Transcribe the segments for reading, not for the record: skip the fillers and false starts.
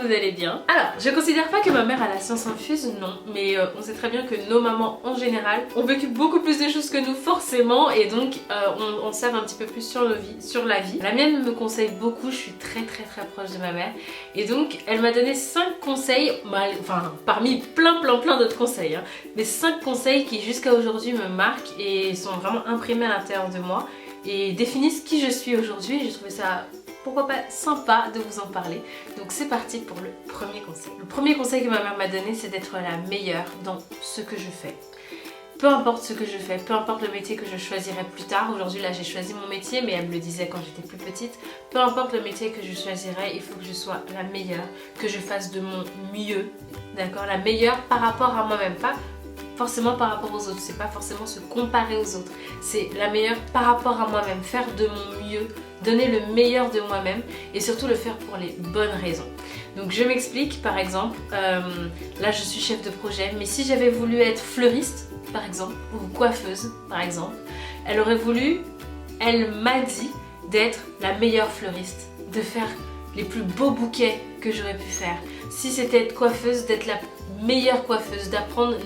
vous allez bien. Alors, je considère pas que ma mère a la science infuse, non, mais on sait très bien que nos mamans en général ont vécu beaucoup plus de choses que nous forcément, et donc on sait un petit peu plus sur la vie. La mienne me conseille beaucoup, je suis très proche de ma mère, et donc elle m'a donné 5 conseils, enfin parmi plein d'autres conseils, hein, mais 5 conseils qui jusqu'à aujourd'hui me marquent et sont vraiment imprimés à l'intérieur de moi et définissent qui je suis aujourd'hui. J'ai trouvé ça, pourquoi pas, sympa de vous en parler. Donc c'est parti pour le premier conseil. Le premier conseil que ma mère m'a donné, c'est d'être la meilleure dans ce que je fais. Peu importe ce que je fais, peu importe le métier que je choisirai plus tard. Aujourd'hui là j'ai choisi mon métier, mais elle me le disait quand j'étais plus petite. Peu importe le métier que je choisirai, il faut que je sois la meilleure, que je fasse de mon mieux, d'accord? La meilleure par rapport à moi-même, pas forcément par rapport aux autres, c'est pas forcément se comparer aux autres, c'est la meilleure par rapport à moi-même, faire de mon mieux, donner le meilleur de moi-même et surtout le faire pour les bonnes raisons. Donc je m'explique, par exemple, là je suis chef de projet, mais si j'avais voulu être fleuriste par exemple, ou coiffeuse par exemple, elle m'a dit d'être la meilleure fleuriste, de faire les plus beaux bouquets que j'aurais pu faire. Si c'était être coiffeuse, d'être la meilleure coiffeuse, d'apprendre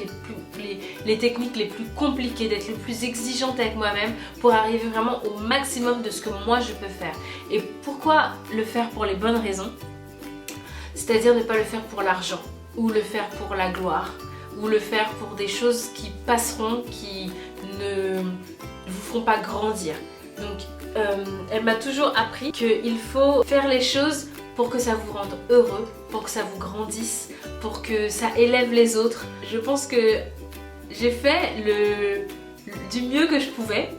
les techniques les plus compliquées, d'être le plus exigeante avec moi-même pour arriver vraiment au maximum de ce que moi je peux faire. Et pourquoi le faire pour les bonnes raisons? C'est-à-dire ne pas le faire pour l'argent, ou le faire pour la gloire, ou le faire pour des choses qui passeront, qui ne vous feront pas grandir. Donc elle m'a toujours appris qu'il faut faire les choses pour que ça vous rende heureux, pour que ça vous grandisse, pour que ça élève les autres. Je pense que j'ai fait du mieux que je pouvais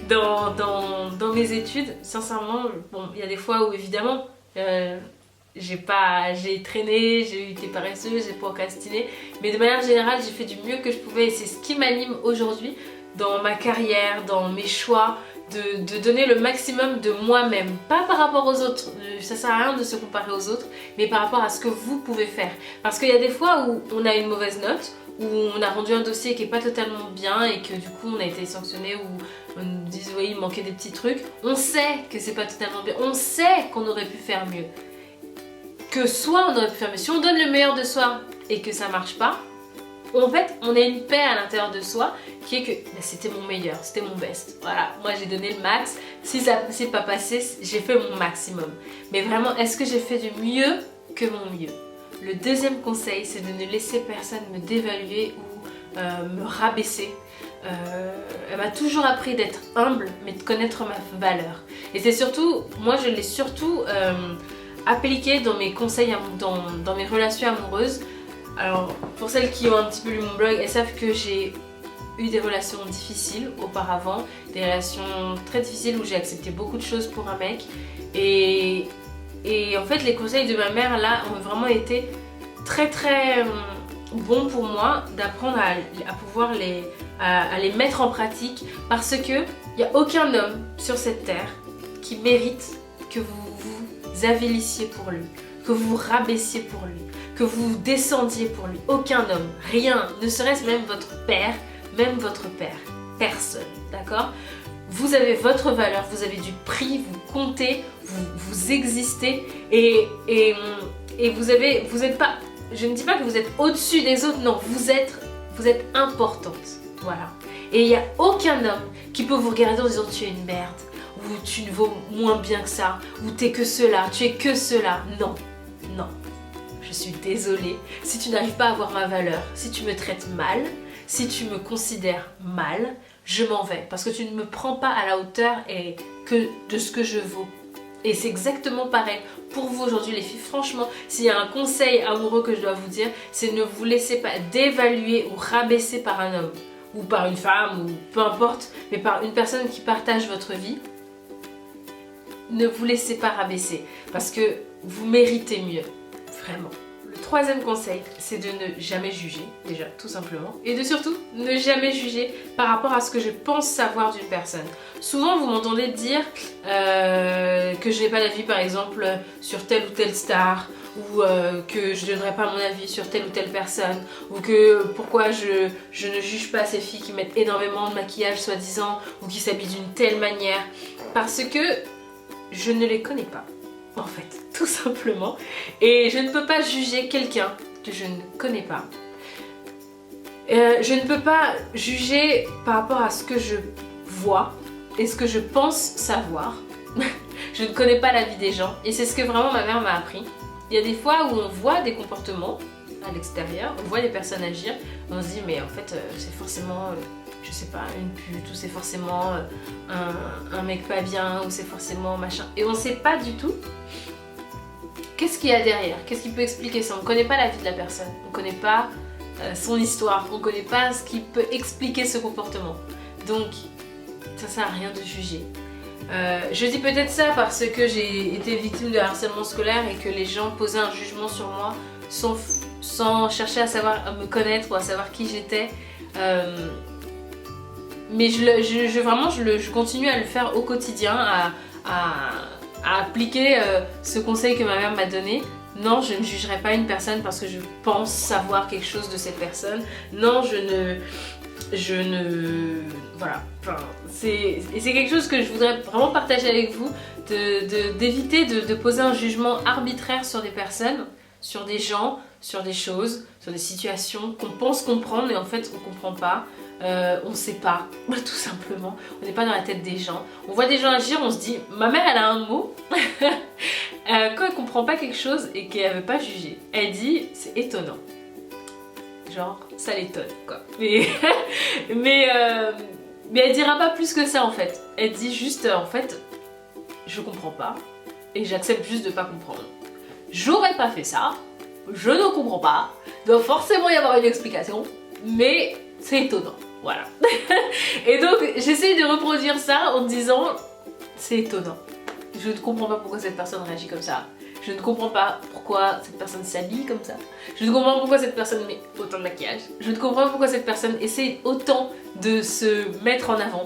dans mes études. Sincèrement, bon, il y a des fois où évidemment j'ai traîné, j'ai été paresseuse, j'ai procrastiné, mais de manière générale j'ai fait du mieux que je pouvais et c'est ce qui m'anime aujourd'hui dans ma carrière, dans mes choix, de donner le maximum de moi-même, pas par rapport aux autres, ça sert à rien de se comparer aux autres, mais par rapport à ce que vous pouvez faire. Parce qu'il y a des fois où on a une mauvaise note, où on a rendu un dossier qui n'est pas totalement bien et que du coup on a été sanctionné ou on nous dit oui il manquait des petits trucs, on sait que c'est pas totalement bien, on sait qu'on aurait pu faire mieux, que soit on aurait pu faire mieux, si on donne le meilleur de soi et que ça marche pas, en fait on a une paix à l'intérieur de soi qui est que bah, c'était mon meilleur, c'était mon best, voilà, moi j'ai donné le max, si ça c'est pas passé, j'ai fait mon maximum, mais vraiment est-ce que j'ai fait du mieux que mon mieux? Le deuxième conseil, c'est de ne laisser personne me dévaluer ou me rabaisser. Elle m'a toujours appris d'être humble, mais de connaître ma valeur. Et c'est surtout, moi je l'ai surtout appliqué dans mes conseils, dans mes relations amoureuses. Alors, pour celles qui ont un petit peu lu mon blog, elles savent que j'ai eu des relations difficiles auparavant, des relations très difficiles où j'ai accepté beaucoup de choses pour un mec. Et en fait les conseils de ma mère là ont vraiment été très bons pour moi d'apprendre à pouvoir les mettre en pratique, parce que il n'y a aucun homme sur cette terre qui mérite que vous vous avilissiez pour lui, que vous vous rabaissiez pour lui, que vous vous descendiez pour lui. Aucun homme, rien, ne serait-ce même votre père, personne, d'accord? Vous avez votre valeur, vous avez du prix, vous comptez, vous existez et vous êtes pas, je ne dis pas que vous êtes au-dessus des autres, non, vous êtes importante, voilà. Et il n'y a aucun homme qui peut vous regarder en disant tu es une merde, ou tu ne vaux moins bien que ça, ou t'es que cela, tu es que cela, non, non. Je suis désolée, si tu n'arrives pas à avoir ma valeur, si tu me traites mal, si tu me considères mal, je m'en vais parce que tu ne me prends pas à la hauteur de ce que je vaux. Et c'est exactement pareil pour vous aujourd'hui les filles. Franchement, s'il y a un conseil amoureux que je dois vous dire, c'est ne vous laissez pas dévaluer ou rabaisser par un homme ou par une femme ou peu importe, mais par une personne qui partage votre vie. Ne vous laissez pas rabaisser parce que vous méritez mieux, vraiment. Le troisième conseil, c'est de ne jamais juger, déjà, tout simplement. Et de surtout, ne jamais juger par rapport à ce que je pense savoir d'une personne. Souvent, vous m'entendez dire que je n'ai pas d'avis, par exemple, sur telle ou telle star, ou que je ne donnerai pas mon avis sur telle ou telle personne, ou que pourquoi je ne juge pas ces filles qui mettent énormément de maquillage, soi-disant, ou qui s'habillent d'une telle manière. Parce que je ne les connais pas. en fait, tout simplement. Et je ne peux pas juger quelqu'un que je ne connais pas. Je ne peux pas juger par rapport à ce que je vois et ce que je pense savoir. Je ne connais pas la vie des gens et c'est ce que vraiment ma mère m'a appris. Il y a des fois où on voit des comportements à l'extérieur, on voit des personnes agir, on se dit mais en fait c'est forcément, je sais pas, une pute ou c'est forcément un mec pas bien ou c'est forcément machin. Et on sait pas du tout qu'est-ce qu'il y a derrière, qu'est-ce qui peut expliquer ça. On connaît pas la vie de la personne, on connaît pas son histoire, on connaît pas ce qui peut expliquer ce comportement. Donc ça sert à rien de juger. Je dis peut-être ça parce que j'ai été victime de harcèlement scolaire et que les gens posaient un jugement sur moi sans chercher à savoir, à me connaître ou à savoir qui j'étais. Mais je continue à le faire au quotidien, à appliquer ce conseil que ma mère m'a donné. Non, je ne jugerai pas une personne parce que je pense savoir quelque chose de cette personne. Non, voilà, enfin, c'est quelque chose que je voudrais vraiment partager avec vous, d'éviter de poser un jugement arbitraire sur des personnes, sur des gens, sur des choses, sur des situations qu'on pense comprendre et en fait on comprend pas, on ne sait pas, tout simplement, on n'est pas dans la tête des gens. On voit des gens agir, on se dit, ma mère elle a un mot, quand elle comprend pas quelque chose et qu'elle veut pas juger, elle dit, c'est étonnant. Genre, ça l'étonne quoi. Mais elle dira pas plus que ça en fait. Elle dit juste, en fait, je comprends pas et j'accepte juste de pas comprendre. J'aurais pas fait ça, je ne comprends pas, doit forcément y avoir une explication, mais c'est étonnant, voilà. Et donc j'essaie de reproduire ça en disant, c'est étonnant. Je ne comprends pas pourquoi cette personne réagit comme ça. Je ne comprends pas pourquoi cette personne s'habille comme ça. Je ne comprends pas pourquoi cette personne met autant de maquillage. Je ne comprends pas pourquoi cette personne essaie autant de se mettre en avant.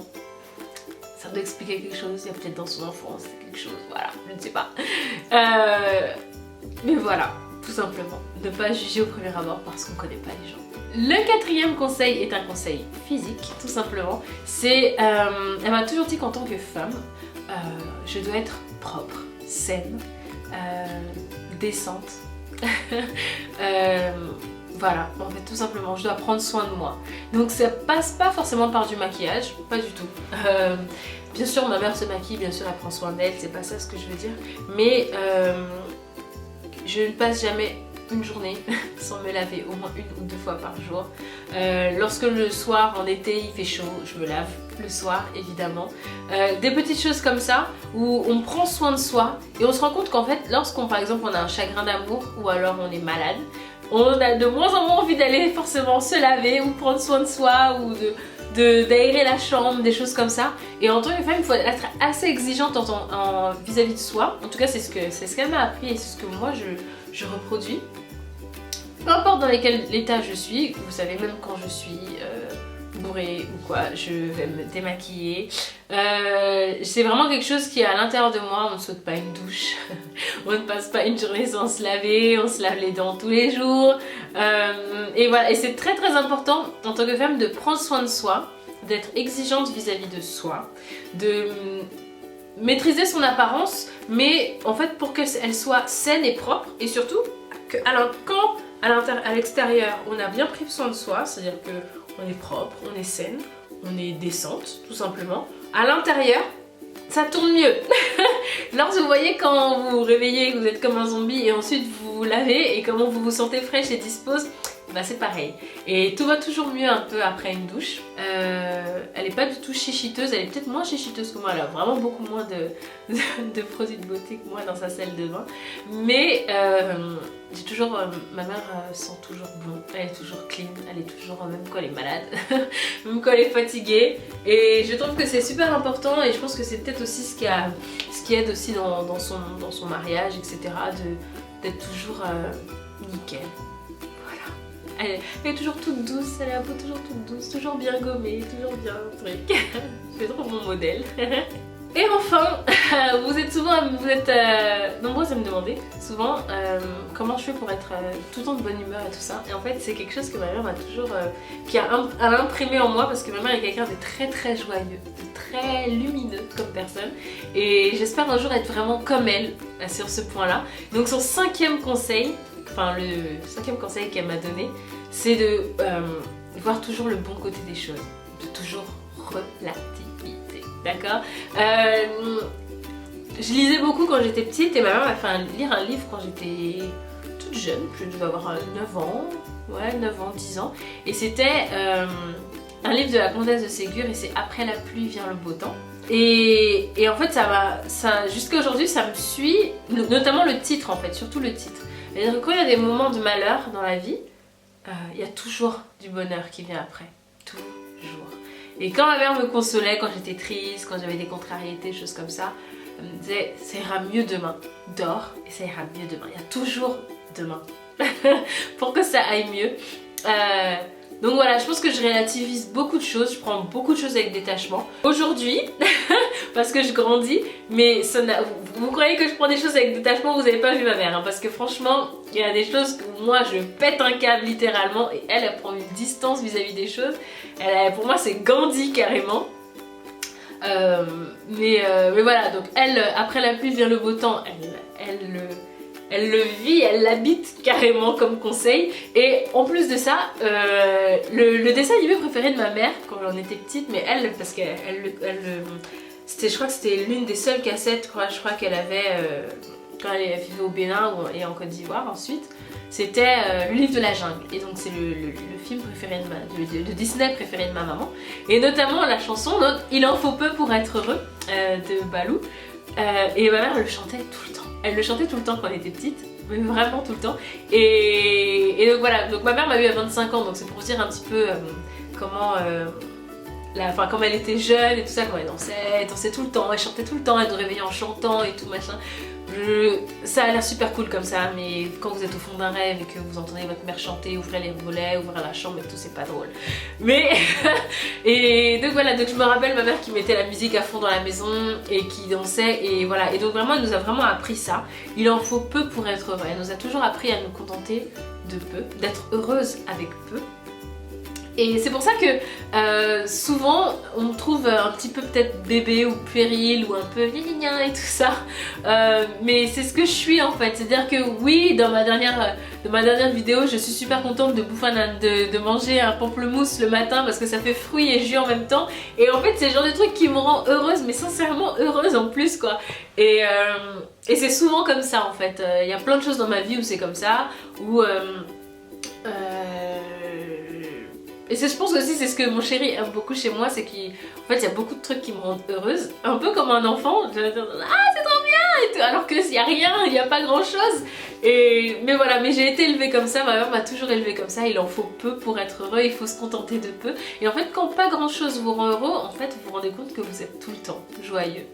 Ça doit expliquer quelque chose, il y a peut-être dans son enfance quelque chose, voilà, je ne sais pas. Mais voilà, tout simplement, ne pas juger au premier abord parce qu'on ne connaît pas les gens. Le quatrième conseil est un conseil physique, tout simplement. C'est, elle m'a toujours dit qu'en tant que femme, je dois être propre, saine, décente. Voilà, en fait tout simplement, je dois prendre soin de moi. Donc ça passe pas forcément par du maquillage, pas du tout. Bien sûr ma mère se maquille, bien sûr elle prend soin d'elle, c'est pas ça ce que je veux dire. Mais je ne passe jamais une journée sans me laver au moins 1 ou 2 fois par jour. Lorsque le soir, en été, il fait chaud, je me lave le soir évidemment. Des petites choses comme ça où on prend soin de soi et on se rend compte qu'en fait lorsqu'on par exemple on a un chagrin d'amour ou alors on est malade, on a de moins en moins envie d'aller forcément se laver ou prendre soin de soi ou d'aérer la chambre, des choses comme ça. Et en tant que femme, il faut être assez exigeante vis-à-vis de soi. En tout cas, c'est ce qu'elle m'a appris et c'est ce que moi je reproduis. Peu importe dans quel état je suis, vous savez, même quand je suis bourrée ou quoi, je vais me démaquiller. C'est vraiment quelque chose qui est à l'intérieur de moi. On ne saute pas une douche, on ne passe pas une journée sans se laver, on se lave les dents tous les jours. Et voilà, et c'est très très important en tant que femme de prendre soin de soi, d'être exigeante vis-à-vis de soi, de maîtriser son apparence, mais en fait pour qu'elle soit saine et propre, et surtout que quand à l'extérieur on a bien pris soin de soi, c'est-à-dire qu'on est propre, on est saine, on est décente tout simplement, à l'intérieur ça tourne mieux. Lorsque vous voyez quand vous vous réveillez, que vous êtes comme un zombie et ensuite vous vous lavez et comment vous vous sentez fraîche et dispose, bah c'est pareil. Et tout va toujours mieux un peu après une douche. Elle est pas du tout chichiteuse, elle est peut-être moins chichiteuse que moi, elle a vraiment beaucoup moins de produits de beauté que moi dans sa salle de bain. Mais j'ai toujours, ma mère sent toujours bon, elle est toujours clean, elle est toujours, même quand elle est malade, même quand elle est fatiguée. Et je trouve que c'est super important et je pense que c'est peut-être aussi ce qui aide aussi dans son mariage, etc. d'être toujours nickel. Elle est toujours toute douce, elle a la peau toujours toute douce, toujours bien gommée, toujours bien truc. C'est trop mon modèle. Et enfin, vous êtes nombreuses à me demander souvent comment je fais pour être tout le temps de bonne humeur et tout ça. Et en fait, c'est quelque chose que ma mère m'a toujours, qui a imprimé en moi parce que ma mère est quelqu'un de très joyeux, de très lumineux comme personne. Et j'espère un jour être vraiment comme elle sur ce point-là. Donc son 5e conseil, enfin le 5e conseil qu'elle m'a donné, c'est de voir toujours le bon côté des choses, de toujours relativiser, d'accord. Je lisais beaucoup quand j'étais petite et ma mère m'a fait lire un livre quand j'étais toute jeune, je devais avoir 9 ans, ouais 9 ans, 10 ans, et c'était un livre de la Comtesse de Ségur et c'est Après la pluie vient le beau temps. Et en fait jusqu'à aujourd'hui ça me suit, notamment le titre en fait, surtout le titre. C'est-à-dire que quand il y a des moments de malheur dans la vie, il y a toujours du bonheur qui vient après, toujours. Et quand ma mère me consolait, quand j'étais triste, quand j'avais des contrariétés, choses comme ça, elle me disait ça ira mieux demain, dors et ça ira mieux demain, il y a toujours demain pour que ça aille mieux. Donc voilà, je pense que je relativise beaucoup de choses, je prends beaucoup de choses avec détachement. Aujourd'hui, parce que je grandis, mais vous croyez que je prends des choses avec détachement, vous n'avez pas vu ma mère, hein, parce que franchement, il y a des choses que moi je pète un câble littéralement et elle prend une distance vis-à-vis des choses. Pour moi c'est Gandhi carrément. Mais voilà, donc elle, après la pluie vient le beau temps, elle le vit, elle l'habite carrément comme conseil. Et en plus de ça, le dessin animé préféré de ma mère quand j'en étais petite, mais elle, parce que je crois que c'était l'une des seules cassettes, je crois qu'elle avait quand elle vivait au Bénin et en Côte d'Ivoire ensuite, c'était le livre de la jungle. Et donc c'est le film préféré de Disney préféré de ma maman. Et notamment la chanson Il en faut peu pour être heureux de Balou. Et ma mère le chantait tout le temps. Elle le chantait tout le temps quand elle était petite, mais vraiment tout le temps. Et donc voilà, donc ma mère m'a eu à 25 ans, donc c'est pour dire un petit peu comment comme elle était jeune et tout ça, quand elle dansait tout le temps, elle chantait tout le temps, elle nous réveillait en chantant et tout machin. Ça a l'air super cool comme ça, mais quand vous êtes au fond d'un rêve et que vous entendez votre mère chanter, ouvrir les volets, ouvrir la chambre et tout, c'est pas drôle. Mais et donc voilà, donc je me rappelle ma mère qui mettait la musique à fond dans la maison et qui dansait et voilà. Et donc vraiment elle nous a vraiment appris ça. Il en faut peu pour être heureux. Elle nous a toujours appris à nous contenter de peu, d'être heureuse avec peu. Et c'est pour ça que souvent on trouve un petit peu peut-être bébé ou puéril ou un peu lignin et tout ça, mais c'est ce que je suis en fait. C'est-à-dire que oui, dans ma dernière vidéo, je suis super contente de bouffer de manger un pamplemousse le matin parce que ça fait fruits et jus en même temps. Et en fait c'est le genre de truc qui me rend heureuse, mais sincèrement heureuse en plus quoi. Et c'est souvent comme ça en fait. Il y a plein de choses dans ma vie où c'est comme ça, où et je pense aussi c'est ce que mon chéri aime beaucoup chez moi, c'est qu'en fait il y a beaucoup de trucs qui me rendent heureuse, un peu comme un enfant, je vais dire ah c'est trop bien et tout, alors que s'il y a rien, il n'y a pas grand chose. Mais voilà, mais j'ai été élevée comme ça, ma mère m'a toujours élevée comme ça, il en faut peu pour être heureux, il faut se contenter de peu. Et en fait quand pas grand chose vous rend heureux, en fait vous vous rendez compte que vous êtes tout le temps joyeux.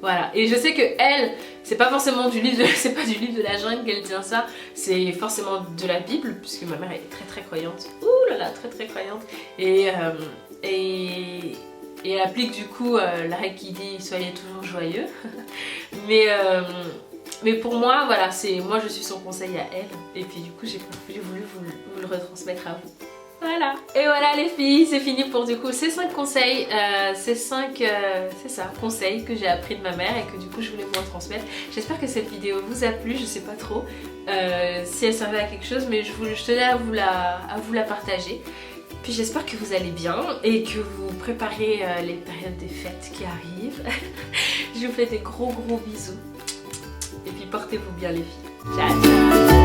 Voilà, et je sais que elle, c'est pas forcément c'est pas du livre de la jungle qu'elle tient ça, c'est forcément de la Bible, puisque ma mère est très croyante. Ouh là là, très croyante. Et elle applique du coup la règle qui dit soyez toujours joyeux. Mais pour moi, voilà, moi je suis son conseil à elle, et puis du coup j'ai voulu vous le retransmettre à vous. Voilà. Et voilà les filles, c'est fini pour du coup ces 5 conseils, conseils que j'ai appris de ma mère et que du coup je voulais vous retransmettre. J'espère que cette vidéo vous a plu, je sais pas trop si elle servait à quelque chose, mais je tenais à vous la partager. Puis j'espère que vous allez bien et que vous préparez les périodes des fêtes qui arrivent. Je vous fais des gros bisous. Et puis portez-vous bien les filles. Ciao.